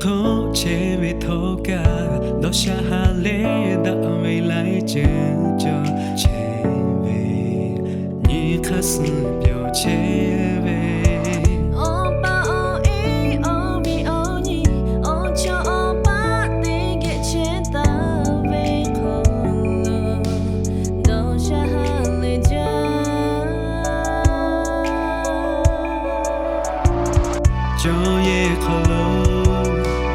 khổ chế về thô cả đó xa hà lê đã về lại chờ cho chế về như khá sự biểu chế về cho ye kholo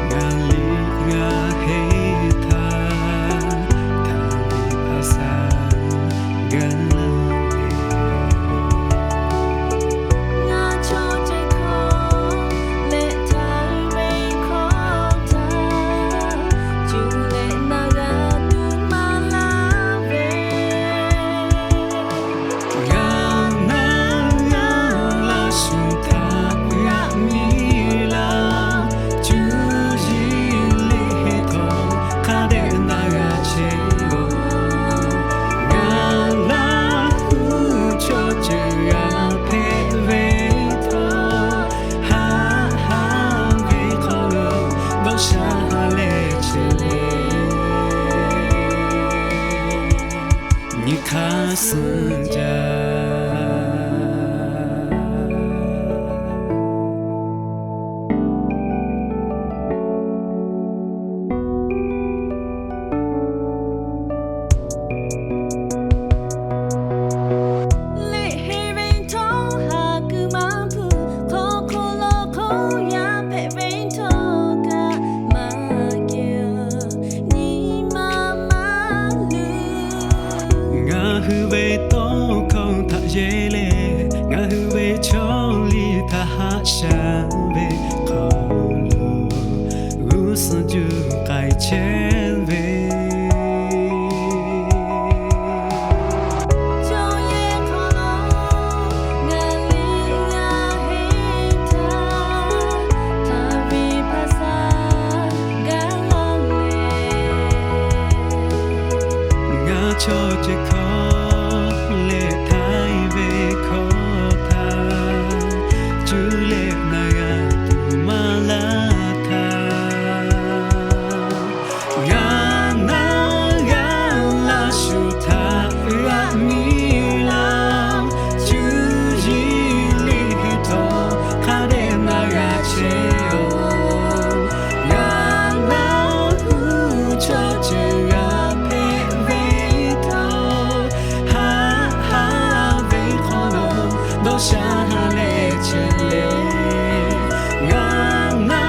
ngàn li ngà hey tha tha vi phasa gan ngà cho che kho lệ thai ve kho tha chu lệ na ga tu ma la ve ngà na la su tha ya mi你看世界。hư về tô không thả dễ lệ ngã hư về cho ly thả hạ xa về khổ lù gu sơ chư cài chén về cho che khó lệ thái về khó tha chữ lệ naga tu ma la tha ga naga la shu tha ra mi la chữ ji li he to kha de naga che o ga na hu cho che xa hà lệ chân lệ ngà na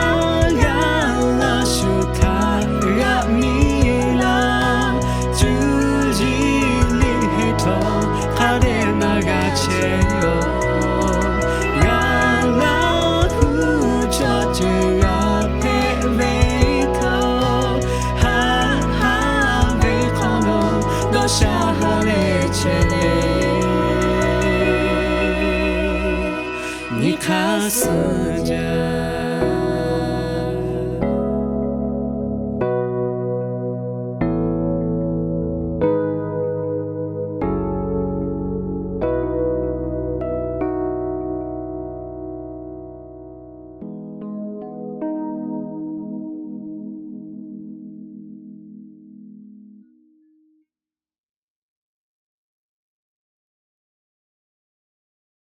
ga la su tha ra mi la chữ ji li he to kha de na ga che yo ngà la hu cho chữ ga pe ve to ha ve khono do xa hà lệ chân lệ你看世界。